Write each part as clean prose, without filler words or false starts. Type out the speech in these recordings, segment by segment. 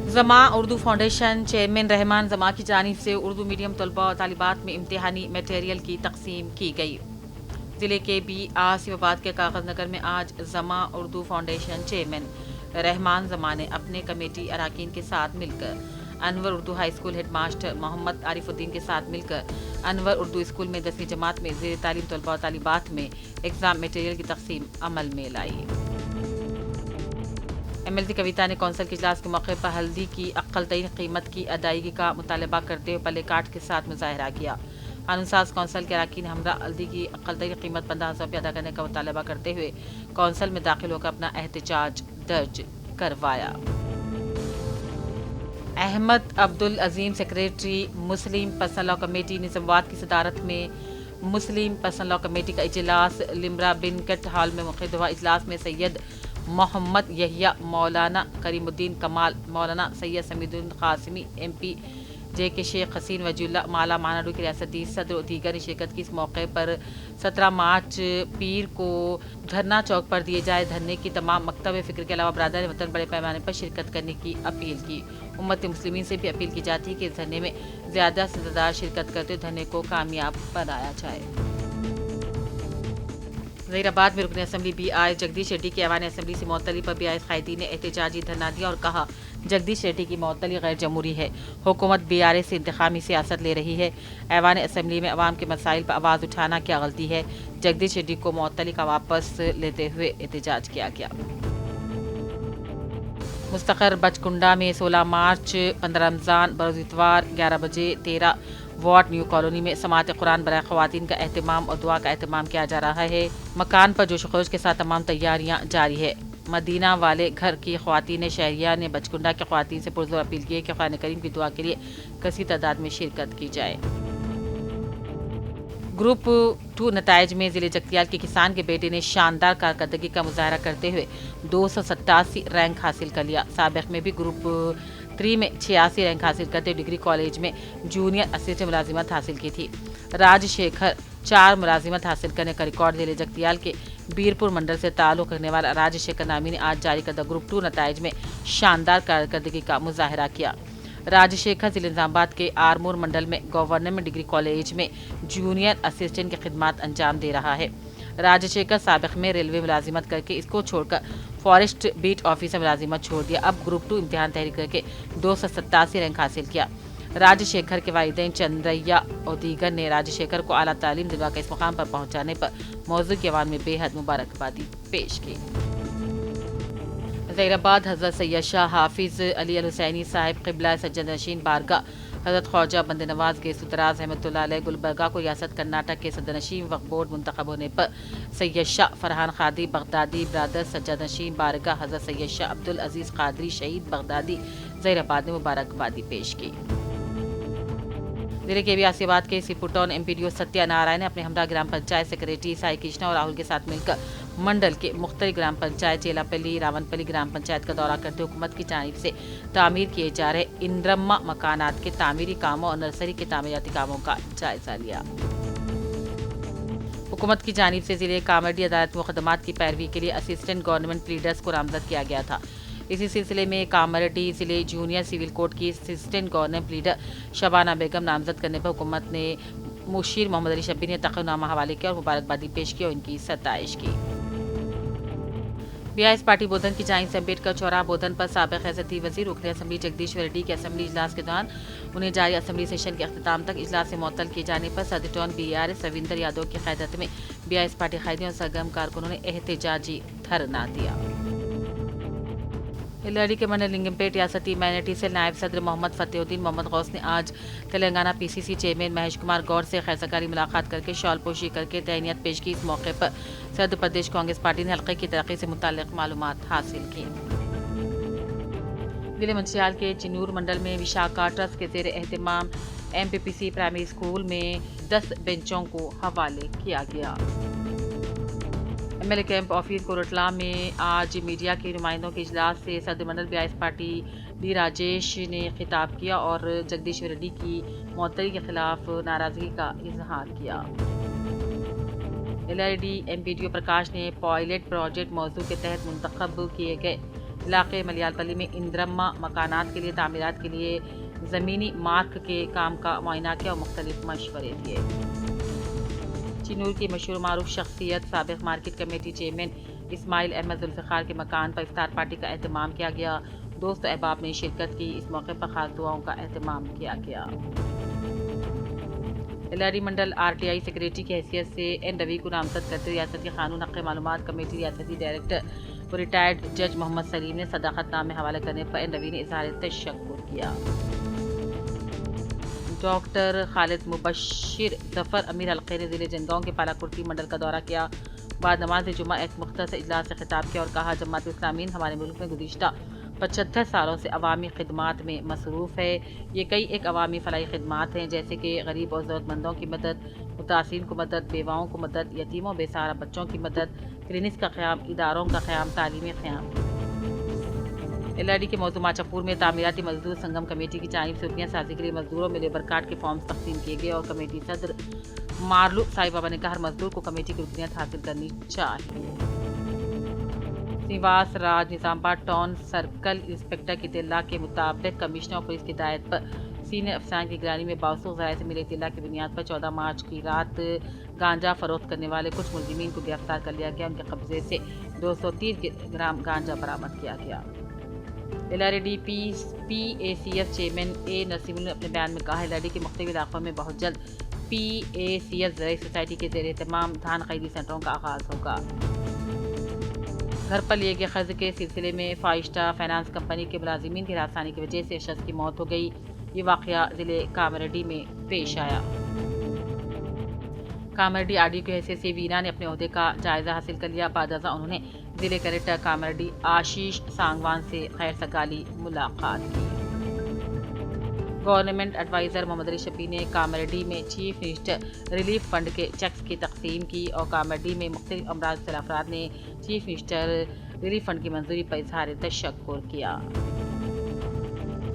Zama Urdu foundation chairman Rahman Zama की जानिब से उर्दू मीडियम तलबा और तालिबात में इम्तिहानी मटेरियल की तकसीम की गई। ज़िले के बी आसिफाबाद के कागज़ नगर में आज ज़मा उर्दू फाउंडेशन चेयरमैन रहमान ज़मा ने अपने कमेटी अरकान के साथ मिलकर Anwar Urdu high school head master Mohammed Arifuddin के साथ मिलकर अनवर उर्दू स्कूल में 10वीं जमात में ज़ेर तालीम तलबा और तालिबात में एग्ज़ाम मटेरियल की तकसीम अमल में लाई। MLC कविता ने कौंसिल के इजलास के मौके पर हल्दी की अक्लतरीन कीमत की अदायगी का मुतालबा करते हुए प्ले कार्ड के साथ मुजाहरा किया। कानूनसाज कौंसिल के अरकान हमरा हल्दी की अक्लतरीन कीमत 1500 रुपये अदा करने का मुतालबा करते हुए कौंसिल में दाखिल होकर अपना एहतजाज दर्ज करवाया। अहमद अब्दुल अजीम सेक्रेटरी मुस्लिम पर्सनल लॉ कमेटी निज़ामाबाद की सदारत में मुस्लिम पर्सनल लॉ कमेटी का इजलास लिम्रा बिनकट हॉल में मुनक़िद हुआ। इजलास में सैयद मोहम्मद यहिया, मौलाना करीमुद्दीन कमाल, मौलाना सैयद समीउद्दीन कासिमी, MP JK शेख हसीन वजीउल्लाह, माला मानाडू के रियासती सदर और दीगर ने शिरकत की। इस मौके पर 17 मार्च पीर को धरना चौक पर दिए जाए धरने की तमाम मकतब फ़िक्र के अलावा बरादर वतन बड़े पैमाने पर शिरकत करने की अपील की। उम्मत मुस्लिमीन से भी अपील की जाती है कि इस धरने में ज़्यादा से ज़्यादा शिरकत करते हुए धरने को कामयाब बनाया जाए। ज़हीराबाद में रुकन असम्बली BI जगदीश रेड्डी की ऐवान असम्बली से मुअत्तली पर BIS कायदीन ने एहतजाजी धरना दिया और कहा जगदीश रेड्डी की मुअत्तली गैर जमहूरी है। हुकूमत BRA से इंतखामी सियासत ले रही है। ऐवान असम्बली में अवाम के मसाइल पर आवाज़ उठाना क्या गलती है। जगदीश रेड्डी को मुअत्तली का वापस लेते हुए एहतजाज किया गया। मुस्तकर बचकुंडा में 16 मार्च 15 रमज़ान बरोज़ इतवार 11 बजे 13 वार्ड न्यू कॉलोनी में समात कुरान बराए ख़वातीन का एहतमाम और दुआ का एहतमाम किया जा रहा है। मकान पर जोश खरोश के साथ तमाम तैयारियां जारी है। मदीना वाले घर की ख़वातीन शहरिया ने बचकुंडा के ख़वातीन से पुरज़ोर अपील की है कि क़ुरान करीम की दुआ के लिए कसी तादाद में शिरकत की जाए। ग्रुप 2 नताइज में ज़िले जगतियाल के किसान के बेटे ने शानदार कारकर्दगी का मुजाहरा करते हुए 287 रैंक हासिल कर लिया। साबिक़ में भी ग्रुप 3 में 86 रैंक हासिल करते डिग्री कॉलेज में जूनियर असिस्टेंट मुलाजिमत हासिल की थी। राजशेखर 4 मुलाजिमत हासिल करने का रिकॉर्ड ज़िले जगतियाल के बीरपुर मंडल से ताल्लुक़ रखने वाला राजशेखर नामी ने आज जारी करदा ग्रुप 2 नताइज में शानदार कारकर्दगी का मुजाहरा किया। राजशेखर ज़िले निज़ामाबाद के आरमूर मंडल में गवर्नमेंट डिग्री कॉलेज में जूनियर असिस्टेंट की खिदमत अंजाम दे रहा है। राजशेखर साबिक़ में रेलवे मुलाजिमत करके इसको छोड़कर फॉरेस्ट बीट ऑफिसर मुलाजिमत छोड़ दिया। अब ग्रुप 2 इम्तिहान तहरीर करके 287 रैंक हासिल किया। राजशेखर के वालिदैन चंद्रैया और दीगर ने राजशेखर को आला तालीम दिलवा कर इस मुकाम पर पहुँचाने पर मौजूद के अवान में बेहद मुबारकबादी पेश की। ज़हीराबाद हज़रत सैयद शाह हाफिज़ अली अल हुसैनी साहिब क़िबला सज्जद नशीन बारगाह हज़रत ख्वाजा बंद नवाज के सुतराज रहमतुल्लाह अलैह गुलबर्गा को रियासत कर्नाटक के सदर नशीन वक्फ बोर्ड मुंतखब होने पर सैयद शाह फरहान खादी बगदादी ब्रादर सज्जद नशीन बारगाह हज़रत सैयद शाह अब्दुल अजीज़ कादरी शहीद बगदादी ज़हीराबाद ने मुबारकबादी पेश की। जिले के आसिफाबाद के सिपुटौन MPDO सत्या नारायण ने अपने हमरा ग्राम पंचायत सेक्रेटरी साई कृष्णा और राहुल के साथ मिलकर मंडल के मुख्तलिफ ग्राम पंचायत चेलापल्ली रावनपल्ली ग्राम पंचायत का दौरा करते हुकूमत की जानिब से तामीर किए जा रहे इंद्रम्मा मकानात के तामीरी कामों और नर्सरी के तामीराती कामों का जायजा लिया। हुकूमत की जानिब से जिले कामर्डी अदालत में मुकदमात की पैरवी के लिए असिस्टेंट गवर्नमेंट प्लीडर्स को नामजद किया गया था। इसी सिलसिले में कामर्डी जिले जूनियर सिविल कोर्ट की असिस्टेंट गवर्नमेंट प्लीडर शबाना बेगम नामजद करने पर हुकूमत ने मुशीर मोहम्मद अली शब्बी ने तक़रीरनामा हवाले किया और मुबारकबादी पेश की और इनकी सताइश की। BIS पार्टी बोधन की जानिब से अम्बेडकर चौराहा बोधन पर साबिक़ हैसियती वज़ीर रुकन असम्बली जगदीश रेड्डी के असम्बली इजलास के दौरान उन्हें जारी असम्बली सेशन के अख्ताम तक इजलास से मुअत्तल किए जाने पर सदर टाउन BRS रविंदर यादव की क़यादत में BIS पार्टी कायदियों और सरगर्म कारकुनों ने एहतजाजी धरना दिया। हिल्लारी के मंडल लिंगमपेट रियासती माइनॉरिटी से नायब सदर मोहम्मद फतेहुद्दीन मोहम्मद गौस ने आज तेलंगाना PCC चेयरमैन महेश कुमार गौड़ से खैरसकारी मुलाकात करके शॉल पोशी करके तहनीत पेश की। इस मौके पर सदर प्रदेश कांग्रेस पार्टी ने हल्के की तरक्की से मुताल्लिक़ मालूमात हासिल की। जिले मंचियाल के चिन्नूर मंडल में विशाखा ट्रस्ट के ज़ेर एहतमाम MPPC प्राइमरी स्कूल में 10 बेंचों को हवाले किया गया। MLA कैंप ऑफिस कोरटला में आज मीडिया के नुमाइंदों के इजलास से सदर मंडल BIS पार्टी डी राजेश ने खिताब किया और जगदीश रेड्डी की मुअत्तली के खिलाफ नाराजगी का इजहार किया। LRD MPDO प्रकाश ने पायलट प्रोजेक्ट मौजू के तहत मुंतखब किए गए इलाके मलियालपल्ली में इंद्रम्मा मकानात के लिए तामीरात के लिए ज़मीनी मार्क के काम का मुआयना किया और मुख्तलिफ मशवरे दिए। चिनूर की मशहूर मारूफ शख्सियत साबिक market committee chairman Ismail Ahmed Zulfiqar के मकान पर इफ्तार पार्टी का एहतमाम किया गया। दोस्त अहबाब ने शिरकत की। इस मौके पर खास दुआओं का एहतमाम किया गया। LRD मंडल RTI सेक्रेटरी की हैसियत से N रवि को नामजद करते रियासती कानून हक़ मालूमात कमेटी रियासती डायरेक्टर व रिटायर्ड जज मोहम्मद सलीम ने सदाकतनामे हवाले करने पर N रवि ने इज़हार तशक्कुर किया। डॉक्टर खालिद मुबश्शिर ज़फ़र अमीर हल्के ने ज़िले जनगांव के पालाकुर्ती मंडल का दौरा किया। बाद नमाज जुमा एक मुख्तसर इजलास से खिताब किया और कहा, जमात इस्लामी हमारे मुल्क में गुज़िश्ता 75 सालों से अवामी खिदमात में मसरूफ़ है। ये कई एक अवामी फलाई खिदमात हैं, जैसे कि गरीब और ज़रूरतमंदों की मदद, मुतासिरीन को मदद, बेवाओं को मदद, यतीमों बेसहारा बच्चों की मदद, क्लिनिक्स का क़याम, इदारों का क़याम, तालीमी क़याम। LRD के मौजू माचापुर में तामीराती मजदूर संगम कमेटी की जानिब से रुकनिया साजी के लिए मजदूरों में लेबर कार्ड के फॉर्म्स तकसीम किए गए और कमेटी सदर मारलू साई बाबा ने कहा, हर मजदूर को कमेटी की रुकनियत हासिल करनी चाहिए। निवास राज निजामाबाद टाउन सर्कल इंस्पेक्टर की इत्तला के मुताबिक कमिश्नर और पुलिस की हिदायत पर सीनियर अफसरान की निगरानी में बावसूख ज़राए से मिले इत्तला की बुनियाद पर 14 मार्च की रात गांजा फरोख्त करने वाले कुछ मुलजिमीन को गिरफ्तार कर लिया गया। उनके कब्जे से 230 ग्राम गांजा बरामद किया गया। LRD PACF chairman A Nasimul ने अपने बयान में कहा, LRD के मुख्तलिफ इलाकों में बहुत जल्द PACF ज़राई सोसाइटी के ज़ेर एहतमाम धान खरीदी सेंटरों का आगाज़ होगा। घर पर लिए गए कर्ज के सिलसिले में 5 स्टार फाइनेंस कंपनी के मुलाजिमीन की हरासानी की वजह से शख्स की मौत हो गई। ये वाक़या ज़िले कामारेड्डी में पेश आया। कामारेड्डी RD की हैसियत से वीना ने अपने ओहदे का जायज़ा हासिल कर लिया। बाद उन्होंने ज़िले कलेक्टर कामारेड्डी आशीष सांगवान से खैर सगाली मुलाकात की। गवर्नमेंट एडवाइज़र मोहम्मद अली शफी ने कामारेड्डी में चीफ मिनिस्टर रिलीफ फंड के चेक्स की तकसीम की और कामारेड्डी में मुख्तलिफ अमराज से अफराद ने चीफ मिनिस्टर रिलीफ फंड की मंजूरी पर इज़हार तशक्कुर किया।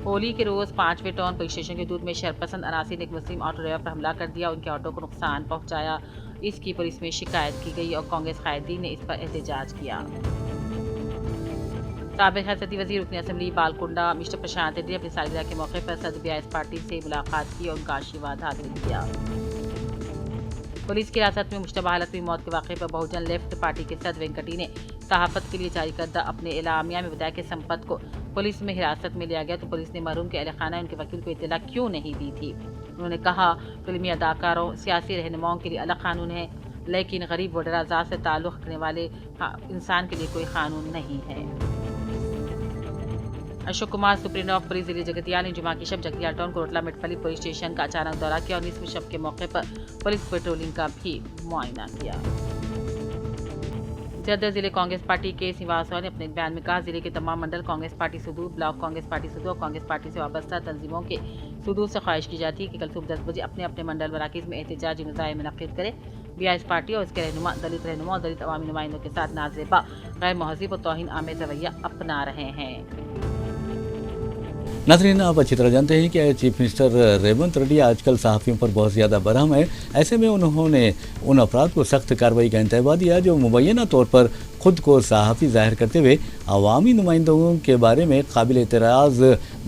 होली के रोज़ 5वें टाउन पुलिस स्टेशन के दूध में शरपसंद अनासी ने एक मुस्लिम ऑटो ड्राइवर पर हमला कर दिया। उनके ऑटो को नुकसान पहुंचाया। इसकी पुलिस में शिकायत की गई और कांग्रेस कायदीन ने इस पर एहतजाज किया। साबिक़ हैसियती वज़ीर रुकन असम्बली बालकुंडा मिस्टर प्रशांत रेड्डी ने अपनी सालगिरह के मौके पर सदर BIS पार्टी से मुलाकात की और उनका आशीर्वाद हासिल किया। पुलिस की हिरासत में मुश्तबा हालत में मौत के वाक़े पर बहुजन लेफ्ट पार्टी के सदर वेंकटी ने सहाफ़त के लिए जारी करदा अपने एलामिया में बताया कि संपत को पुलिस में हिरासत में लिया गया तो पुलिस ने मरहूम के अहल खाना उनके वकील को इत्तला क्यों नहीं दी थी। उन्होंने कहा, फिल्मी अदाकारों सियासी रहनुमाओं के लिए अलग कानून है, लेकिन गरीब वोटर आज़ाद से ताल्लुक़ रखने वाले इंसान के लिए कोई कानून नहीं है। Ashok Kumar superintendent of police ज़िले जगतियाल ने जुमा की शब जगतियाल टाउन कोटला मिटफली पुलिस स्टेशन का अचानक दौरा किया और निस्फ शब के मौके पर पुलिस पेट्रोलिंग का भी मुआयना किया। जदर ज़िले कांग्रेस पार्टी के सिवासवा ने अपने बयान में कहा, ज़िले के तमाम मंडल कांग्रेस पार्टी सुदूर, ब्लॉक कांग्रेस पार्टी सुदूर और कांग्रेस पार्टी से वाबस्ता तंजीमों के सुदूर से ख्वाहिश की जाती है कि कल सुबह 10 बजे अपने अपने मंडल मराकज़ में एहतजाजी मुज़ाहिरे मुनक़्क़िद करें। BIS पार्टी और इसके रहनुमा दलित अवामी नुमाइंदों के साथ नाज़ेबा, गैर महज़िब और तौहीन आमेज़ रवैया अपना रहे हैं। नाज़रीन, आप अच्छी तरह जानते हैं कि चीफ मिनिस्टर रेवंत रेड्डी आजकल सहाफ़ियों पर बहुत ज़्यादा बरहम है। ऐसे में उन्होंने उन अफराद को सख्त कार्रवाई का इंतबाह दिया जो मुबैना तौर पर ख़ुद को सहाफ़ी ज़ाहिर करते हुए अवामी नुमाइंदों के बारे में काबिल एतराज़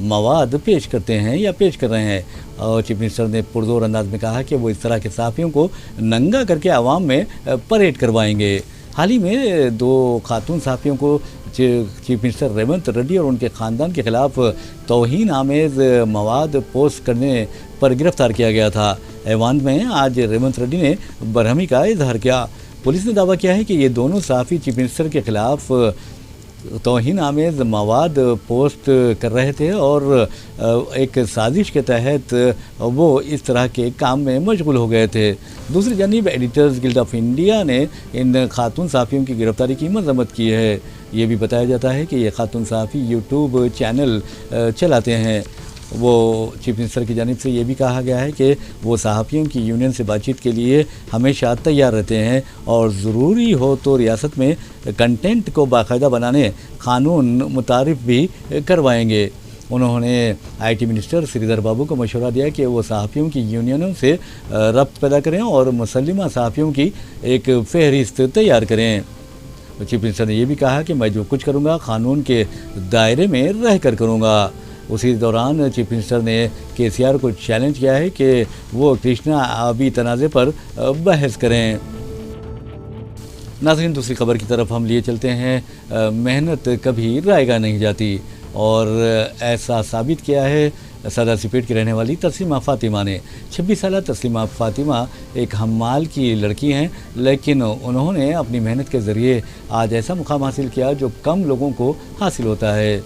मवाद पेश करते हैं या पेश कर रहे हैं। और चीफ मिनिस्टर ने पुरज़ोर अंदाज में कहा कि वो इस तरह के सहाफ़ियों को नंगा करके आवाम में परेड करवाएंगे। हाल ही में 2 खातून सहाफ़ियों को चीफ मिनिस्टर रेवंत रेड्डी और उनके ख़ानदान के ख़िलाफ़ तौहीन आमेज़ मवाद पोस्ट करने पर गिरफ़्तार किया गया था। ऐवान में आज रेवंत रेड्डी ने बरहमी का इजहार किया। पुलिस ने दावा किया है कि ये दोनों सहाफ़ी चीफ मिनिस्टर के ख़िलाफ़ तौहीन आमेज़ मवाद पोस्ट कर रहे थे और एक साजिश के तहत वो इस तरह के काम में मशगूल हो गए थे। दूसरी जानिब एडिटर्स गिल्ड ऑफ इंडिया ने इन खातून सहाफ़ियों की गिरफ़्तारी की मज़म्मत की है। ये भी बताया जाता है कि ये खातून सहाफ़ी यूट्यूब चैनल चलाते हैं। वो चीफ मिनिस्टर की जानिब से ये भी कहा गया है कि वो सहाफ़ियों की यूनियन से बातचीत के लिए हमेशा तैयार रहते हैं और ज़रूरी हो तो रियासत में कंटेंट को बाकायदा बनाने कानून मुतारिफ भी करवाएंगे। انہوں نے IT منسٹر سریدر بابو کو مشورہ دیا کہ وہ صحافیوں کی یونینوں سے ربط پیدا کریں اور مسلمہ صحافیوں کی ایک فہرست تیار کریں۔ چیف منسٹر نے یہ بھی کہا کہ میں جو کچھ کروں گا قانون کے دائرے میں رہ کر کروں گا۔ اسی دوران چیف منسٹر نے KCR کو چیلنج کیا ہے کہ وہ کرشنا آبی تنازع پر بحث کریں۔ ناظرین، دوسری خبر کی طرف ہم لیے چلتے ہیں۔ محنت کبھی رائے گاہ نہیں جاتی، اور ایسا ثابت کیا ہے سداسی پیٹ کی رہنے والی تسلیمہ فاطمہ نے۔ 26 سالہ تسلیمہ فاطمہ ایک حمال کی لڑکی ہیں، لیکن انہوں نے اپنی محنت کے ذریعے آج ایسا مقام حاصل کیا جو کم لوگوں کو حاصل ہوتا ہے۔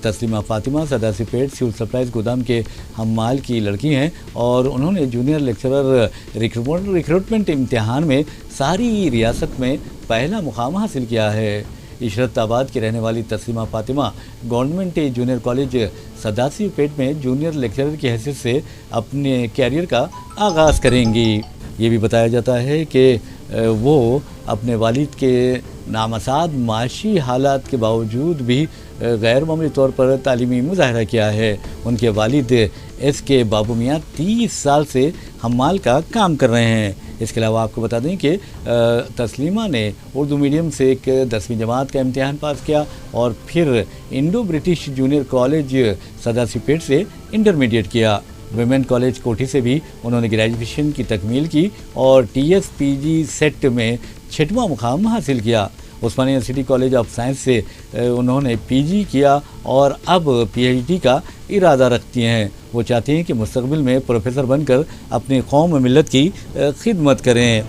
تسلیمہ فاطمہ سداسی پیٹ سول سپلائز گودام کے حمال کی لڑکی ہیں، اور انہوں نے جونیئر لیکچرر ریکروٹمنٹ امتحان میں ساری ریاست میں پہلا مقام حاصل کیا ہے۔ عشرت آباد کی رہنے والی تسلیمہ فاطمہ گورنمنٹ جونیئر کالج سداسی پیٹ میں جونیئر لیکچرر کی حیثیت سے اپنے کیریئر کا آغاز کریں گی۔ یہ بھی بتایا جاتا ہے کہ وہ اپنے والد کے نامساعد معاشی حالات کے باوجود بھی غیر معمولی طور پر تعلیمی مظاہرہ کیا ہے۔ ان کے والد SK بابو میاں 30 سال سے حمال کا کام کر رہے ہیں۔ اس کے علاوہ آپ کو بتا دیں کہ تسلیمہ نے اردو میڈیم سے ایک 10ویں جماعت کا امتحان پاس کیا، اور پھر انڈو برٹش جونیئر کالج سداسی پیٹ سے انٹرمیڈیٹ کیا۔ ویمن کالج کوٹھی سے بھی انہوں نے گریجویشن کی تکمیل کی، اور TSPG سیٹ میں 6واں مقام حاصل کیا۔ عثمانیہ یونیورسٹی کالج آف سائنس سے انہوں نے PG کیا، اور اب PhD کا ارادہ رکھتی ہیں۔ وہ چاہتی ہیں کہ مستقبل میں پروفیسر بن کر اپنی قوم و ملت کی خدمت کریں۔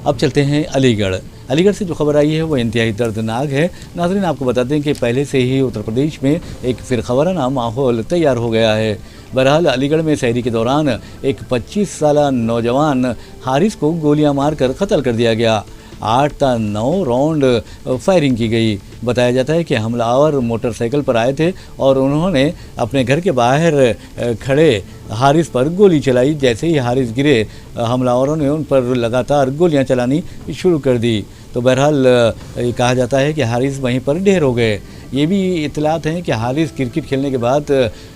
اب چلتے ہیں علی گڑھ سے جو خبر آئی ہے وہ انتہائی دردناک ہے۔ ناظرین، آپ کو بتا دیں کہ پہلے سے ہی اتر پردیش میں ایک فرقہ وارانہ ماحول تیار ہو گیا ہے۔ بہرحال علی گڑھ میں سحری کے دوران ایک 25 سالہ نوجوان حارث کو گولیاں مار کر قتل کر دیا گیا۔ 8 تا 9 راؤنڈ فائرنگ کی گئی۔ بتایا جاتا ہے کہ حملہ آور موٹر سائیکل پر آئے تھے، اور انہوں نے اپنے گھر کے باہر کھڑے حارث پر گولی چلائی۔ جیسے ہی حارث گرے، حملہ آوروں نے ان پر لگاتار گولیاں چلانی شروع کر دی۔ تو بہرحال کہا جاتا ہے کہ حارث وہیں پر ڈھیر ہو گئے۔ یہ بھی اطلاعات ہیں کہ حارث کرکٹ کھیلنے کے بعد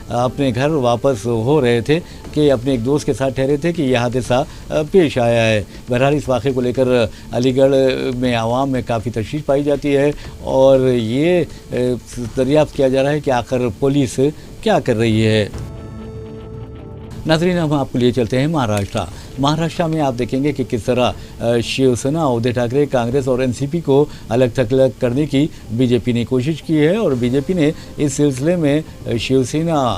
اپنے گھر واپس ہو رہے تھے کہ اپنے ایک دوست کے ساتھ ٹھہرے تھے کہ یہ حادثہ پیش آیا ہے۔ بہرحال اس واقعے کو لے کر علی گڑھ میں عوام میں کافی تشویش پائی جاتی ہے، اور یہ دریافت کیا جا رہا ہے کہ آخر پولیس کیا کر رہی ہے۔ ناظرین، ہم آپ کو لیے چلتے ہیں مہاراشٹرا میں آپ دیکھیں گے کہ کس طرح شیو سینا، ادھو ٹھاکرے، کانگریس اور NCP کو الگ تھلگ کرنے کی BJP نے کوشش کی ہے، اور BJP نے اس سلسلے میں شیو سینا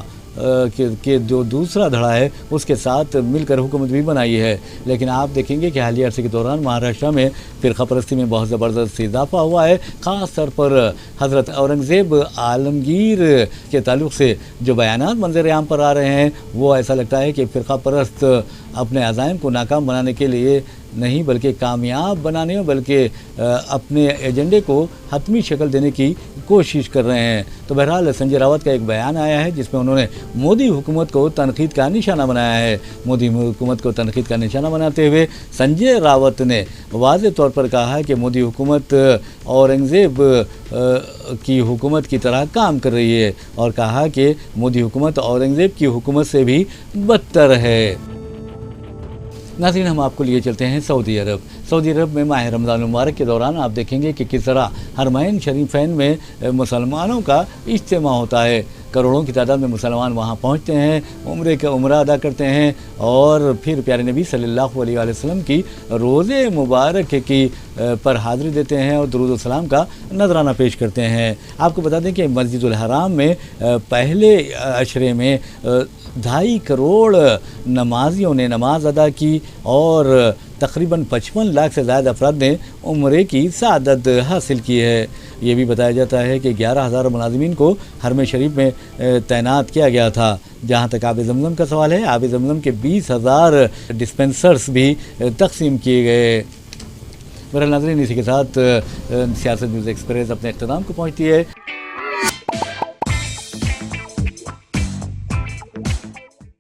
کے جو دوسرا دھڑا ہے اس کے ساتھ مل کر حکومت بھی بنائی ہے۔ لیکن آپ دیکھیں گے کہ حالیہ عرصے کے دوران مہاراشٹرا میں فرقہ پرستی میں بہت زبردست اضافہ ہوا ہے، خاص طور پر حضرت اورنگزیب عالمگیر کے تعلق سے جو بیانات منظر عام پر آ رہے ہیں، وہ ایسا لگتا ہے کہ فرقہ پرست اپنے عزائم کو ناکام بنانے کے لیے نہیں بلکہ کامیاب بنانے، بلکہ اپنے ایجنڈے کو حتمی شکل دینے کی کوشش کر رہے ہیں۔ تو بہرحال سنجے راوت کا ایک بیان آیا ہے جس میں انہوں نے مودی حکومت کو تنقید کا نشانہ بنایا ہے۔ مودی حکومت کو تنقید کا نشانہ بناتے ہوئے سنجے راوت نے واضح طور پر کہا ہے کہ مودی حکومت اورنگزیب کی حکومت کی طرح کام کر رہی ہے، اور کہا کہ مودی حکومت اورنگزیب کی حکومت سے بھی بدتر ہے۔ ناظرین، ہم آپ کو لیے چلتے ہیں سعودی عرب میں ماہ رمضان المبارک کے دوران آپ دیکھیں گے کہ کس طرح حرمین شریفین میں مسلمانوں کا اجتماع ہوتا ہے۔ کروڑوں کی تعداد میں مسلمان وہاں پہنچتے ہیں، عمرے کا عمرہ ادا کرتے ہیں، اور پھر پیارے نبی صلی اللہ علیہ وسلم کی روزے مبارک کی پر حاضری دیتے ہیں، اور درود و سلام کا نذرانہ پیش کرتے ہیں۔ آپ کو بتا دیں کہ مسجد الحرام میں پہلے عشرے میں 2.5 کروڑ نمازیوں نے نماز ادا کی، اور تقریباً 55 لاکھ سے زائد افراد نے عمرے کی سعادت حاصل کی ہے۔ یہ بھی بتایا جاتا ہے کہ 11,000 ملازمین کو حرم شریف میں تعینات کیا گیا تھا۔ جہاں تک آب زمزم کا سوال ہے، آب زمزم کے 20,000 ڈسپنسرز بھی تقسیم کیے گئے۔ بہرحال ناظرین، اسی کے ساتھ سیاست نیوز ایکسپریس اپنے اختتام کو پہنچتی ہے۔